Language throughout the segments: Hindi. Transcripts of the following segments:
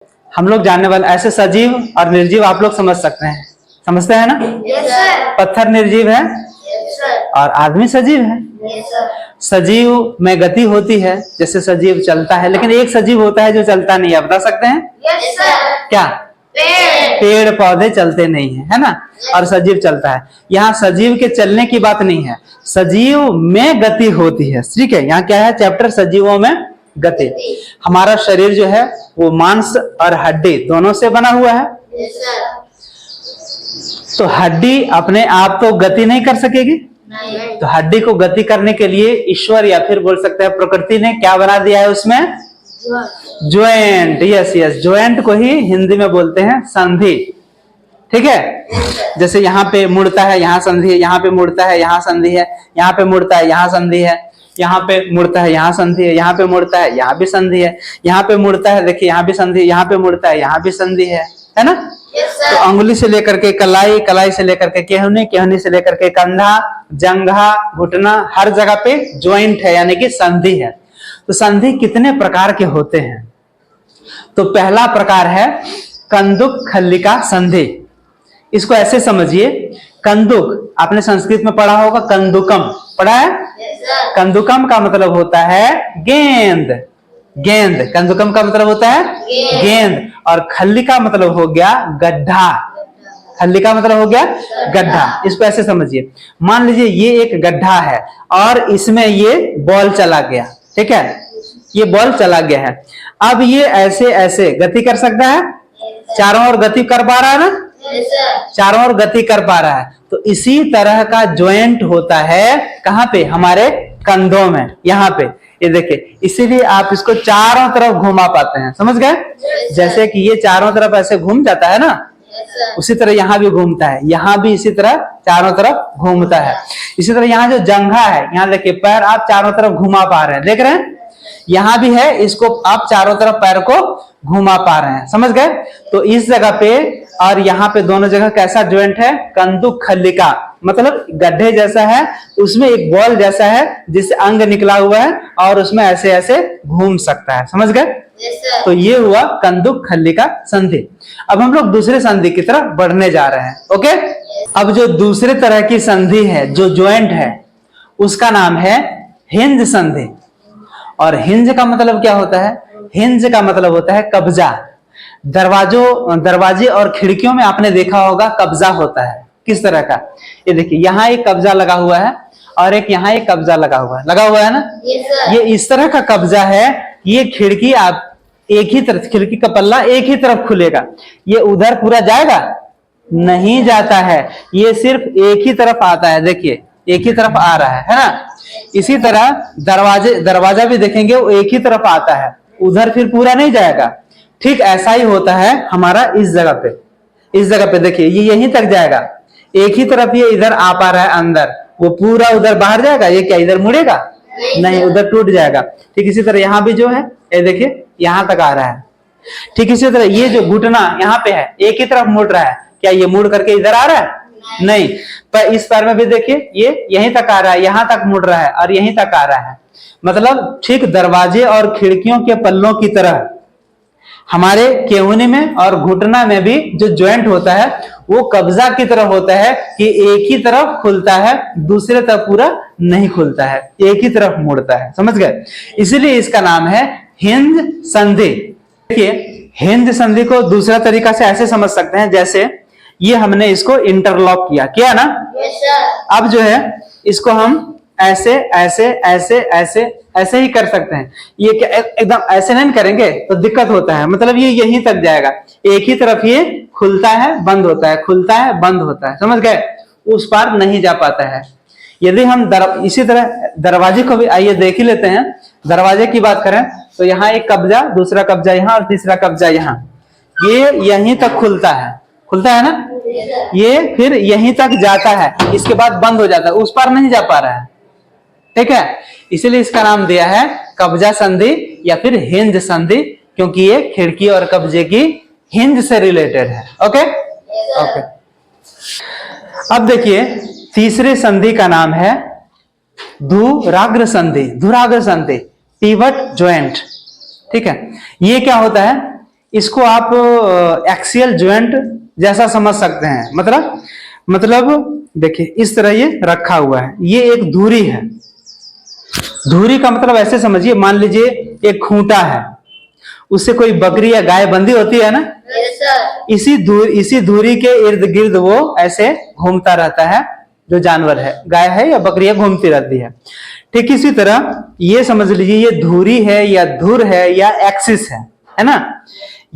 हम लोग जानने वाले ऐसे सजीव और निर्जीव आप लोग समझ सकते हैं, समझते हैं ना? Yes sir. पत्थर निर्जीव है यस सर। और आदमी सजीव है। Yes sir. सजीव में गति होती है, जैसे सजीव चलता है, लेकिन एक सजीव होता है जो चलता नहीं है, बता सकते हैं यस सर। क्या? पेड़। पेड़ पौधे चलते नहीं है, है ना? और सजीव चलता है। यहाँ सजीव के चलने की बात नहीं है, सजीव में गति होती है। ठीक है, यहाँ क्या है चैप्टर? सजीवों में गति। हमारा शरीर जो है वो मांस और हड्डी दोनों से बना हुआ है। Yes sir. तो हड्डी अपने आप तो गति नहीं कर सकेगी, नहीं। तो हड्डी को गति करने के लिए ईश्वर या फिर बोल सकते हैं प्रकृति ने क्या बना दिया है उसमें? ज्वाइंट। यस यस, ज्वाइंट को ही हिंदी में बोलते हैं संधि। ठीक है, जैसे यहाँ पे मुड़ता है यहाँ संधि है, यहाँ पे मुड़ता है यहाँ संधि है, यहाँ पे मुड़ता है यहाँ संधि है, यहाँ पे मुड़ता है यहाँ संधि है, यहाँ पे मुड़ता है यहाँ भी संधि है, यहाँ पे मुड़ता है देखिए यहाँ भी संधि, यहाँ पे मुड़ता है यहाँ भी संधि है ना? तो अंगुली से लेकर के कलाई, कलाई से लेकर के केहनी, केहनी से लेकर के कंधा, जंघा, घुटना, हर जगह पे ज्वाइंट है यानी कि संधि है। तो संधि कितने प्रकार के होते हैं? तो पहला प्रकार है कंदुक खल्लिका संधि। इसको ऐसे समझिए, कंदुक आपने संस्कृत में पढ़ा होगा, कंदुकम पढ़ा है? कंदुकम का मतलब होता है गेंद। गेंद, कंदुकम का मतलब होता है गेंद। और खल्ली का मतलब हो गया गड्ढा। खल्ली का मतलब हो गया गड्ढा। इसको ऐसे समझिए, मान लीजिए ये एक गड्ढा है और इसमें ये बॉल चला गया। ठीक है, ये बॉल चला गया है। अब ये ऐसे ऐसे गति कर सकता है, चारों ओर गति कर पा रहा है ना? चारों ओर गति कर पा रहा है। तो इसी तरह का ज्वाइंट होता है कहाँ पे? हमारे कंधों में, यहाँ पे ये देखिए, इसीलिए आप इसको चारों तरफ घुमा पाते हैं। समझ गए? जैसे कि ये चारों तरफ ऐसे घूम जाता है ना, उसी तरह यहाँ भी घूमता है, यहाँ भी इसी तरह चारों तरफ घूमता है। इसी तरह यहाँ जो जंघा है, यहाँ देखिए पैर आप चारों तरफ घुमा पा रहे हैं, देख रहे हैं? यहाँ भी है, इसको आप चारों तरफ पैर को घुमा पा रहे हैं। समझ गए? तो इस जगह पे और यहाँ पे दोनों जगह कैसा ज्वाइंट है? कंदुक खल्लिका, मतलब गड्ढे जैसा है, उसमें एक बॉल जैसा है जिससे अंग निकला हुआ है और उसमें ऐसे ऐसे घूम सकता है। समझ गए? तो ये हुआ कंदुक खल्लिका संधि। अब हम लोग दूसरे संधि की तरफ बढ़ने जा रहे हैं। ओके, अब जो दूसरे तरह की संधि है, जो ज्वाइंट है, उसका नाम है हिंज संधि। और हिंज का मतलब क्या होता है? हिंज का मतलब होता है कब्जा। दरवाजे और खिड़कियों में आपने देखा होगा कब्जा होता है। किस तरह का? ये देखिए, यहाँ एक कब्जा लगा हुआ है और एक यहाँ एक कब्जा लगा हुआ है ना? ये इस तरह का कब्जा है, ये खिड़की आप एक ही तरफ, खिड़की का पल्ला एक ही तरफ खुलेगा। ये उधर पूरा जाएगा? नहीं जाता है, ये सिर्फ एक ही तरफ आता है। देखिए एक ही तरफ आ रहा है ना? इसी तरह दरवाजा भी देखेंगे, वो एक ही तरफ आता है, उधर फिर पूरा नहीं जाएगा। ठीक ऐसा ही होता है हमारा इस जगह पे। इस जगह पे देखिए, ये यहीं तक जाएगा, एक ही तरफ ये इधर आ पा रहा है अंदर, वो पूरा उधर बाहर जाएगा? ये क्या इधर मुड़ेगा? नहीं, उधर टूट जाएगा। ठीक इसी तरह यहाँ भी जो है, ये देखिए यहाँ तक आ रहा है। ठीक इसी तरह ये जो घुटना यहाँ पे है, एक ही तरफ मुड़ रहा है, क्या ये मुड़ करके इधर आ रहा है? नहीं। पर इस पैर में भी देखिए, ये यहीं तक आ रहा है, यहाँ तक मुड़ रहा है और यहीं तक आ रहा है। मतलब ठीक दरवाजे और खिड़कियों के पल्लों की तरह हमारे केहूनी में और घुटना में भी जो ज्वाइंट होता है वो कब्जा की तरह होता है कि एक ही तरफ खुलता है, दूसरे तरफ पूरा नहीं खुलता है, एक ही तरफ मुड़ता है। समझ गए? इसीलिए इसका नाम है हिंज संधि। देखिए, हिंज संधि को दूसरा तरीका से ऐसे समझ सकते हैं, जैसे ये हमने इसको इंटरलॉक किया ना? अब जो है इसको हम ऐसे ऐसे ऐसे ऐसे ऐसे ही कर सकते हैं। ये क्या एकदम ऐसे नहीं करेंगे तो दिक्कत होता है, मतलब ये यहीं तक जाएगा, एक ही तरफ ये खुलता है बंद होता है, खुलता है बंद होता है। समझ गए? उस पार नहीं जा पाता है। यदि हम इसी तरह दरवाजे को भी आइए देख ही लेते हैं। दरवाजे की बात करें तो यहाँ एक कब्जा, दूसरा कब्जा यहाँ और तीसरा कब्जा यहाँ, ये यहीं तक खुलता है ना? ये फिर यहीं तक जाता है, इसके बाद बंद हो जाता है, उस पार नहीं जा पा रहा है। ठीक है, इसलिए इसका नाम दिया है कब्जा संधि या फिर हिंज संधि, क्योंकि ये खिड़की और कब्जे की हिंज से रिलेटेड है। Okay okay. अब देखिए, तीसरे संधि का नाम है धुराग्र संधि। धुराग्र संधि, पिवट ज्वाइंट। ठीक है, ये क्या होता है? इसको आप एक्सियल ज्वाइंट जैसा समझ सकते हैं। मतलब देखिए इस तरह ये रखा हुआ है, ये एक धुरी है। धुरी का मतलब ऐसे समझिए, मान लीजिए एक खूंटा है, उससे कोई बकरी या गाय बंधी होती है ना, Yes, sir. इसी धुरी के इर्द गिर्द वो ऐसे घूमता रहता है, जो जानवर है, गाय है या बकरी है, घूमती रहती है। ठीक इसी तरह ये समझ लीजिए ये धुरी है या धुर है या एक्सिस है ना।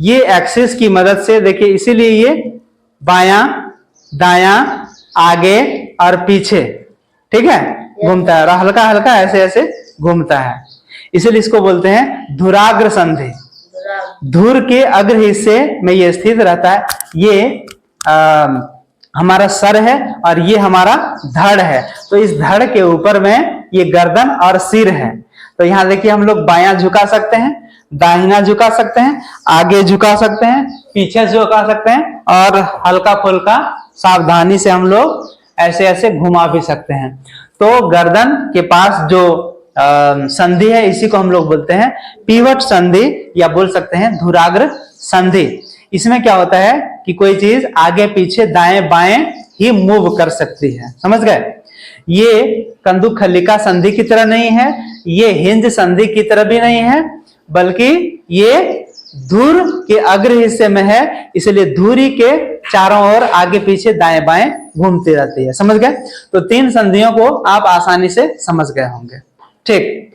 ये एक्सिस की मदद से देखिए, इसीलिए ये बायां दायां आगे और पीछे, ठीक है, घूमता है और हल्का हल्का ऐसे ऐसे घूमता है, इसीलिए इसको बोलते हैं धुराग्र संधि। धुर के अग्र हिस्से में ये स्थित रहता है। ये हमारा सर है और ये हमारा धड़ है, तो इस धड़ के ऊपर में ये गर्दन और सिर है। तो यहाँ देखिए हम लोग बायां झुका सकते हैं, दाहिना झुका सकते हैं, आगे झुका सकते हैं, पीछे झुका सकते हैं और हल्का फुल्का सावधानी से हम लोग ऐसे ऐसे घुमा भी सकते हैं। तो गर्दन के पास जो संधि है, इसी को हम लोग बोलते हैं पीवट संधि या बोल सकते हैं धुराग्र संधि। इसमें क्या होता है कि कोई चीज आगे पीछे दाएं बाएं ही मूव कर सकती है, समझ गए। ये कंदुक खल्लिका संधि की तरह नहीं है, ये हिंज संधि की तरह भी नहीं है, बल्कि ये धुर के अग्र हिस्से में है, इसलिए धुरी के चारों ओर आगे पीछे दाएं बाएं घूमती रहती है, समझ गए। तो 3 संधियों को आप आसानी से समझ गए होंगे। ठीक।